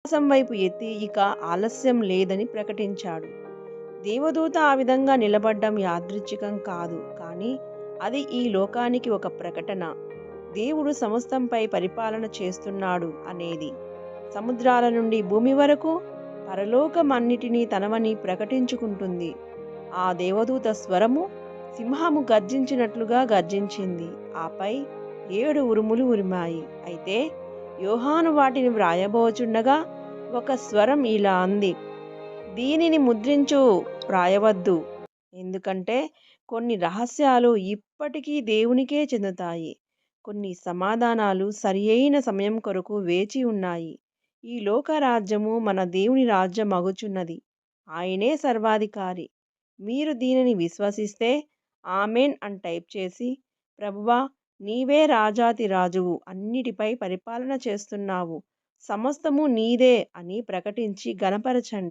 ఆకాశం వైపు ఎత్తి ఇక ఆలస్యం లేదని ప్రకటించాడు. దేవదూత ఆ విధంగా నిలబడ్డం యాదృచ్ఛికం కాదు, కానీ అది ఈ లోకానికి ఒక ప్రకటన. దేవుడు సమస్తంపై పరిపాలన చేస్తున్నాడు అనేది. సముద్రాల నుండి భూమి వరకు పరలోకమన్నిటినీ తనవని ప్రకటించుకుంటుంది. ఆ దేవదూత స్వరము సింహము గర్జించినట్లుగా గర్జించింది. ఆపై 7 ఉరుములు ఉరిమాయి. అయితే యోహాను వాటిని వ్రాయబోచుండగా ఒక స్వరం ఇలా అంది: దీనిని ముద్రించు, వ్రాయవద్దు. ఎందుకంటే కొన్ని రహస్యాలు ఇప్పటికీ దేవునికే చెందుతాయి. కొన్ని సమాధానాలు సరియైన సమయం కొరకు వేచి ఉన్నాయి. ఈ లోక రాజ్యము మన దేవుని రాజ్యం అగుచున్నది. ఆయనే సర్వాధికారి. మీరు దీనిని విశ్వసిస్తే ఆమెన్ అని టైప్ చేసి, ప్రభువా, నీవే రాజాతి రాజువు, అన్నిటిపై పరిపాలన చేస్తున్నావు, సమస్తము నీదే అని ప్రకటించి గణపరచండి.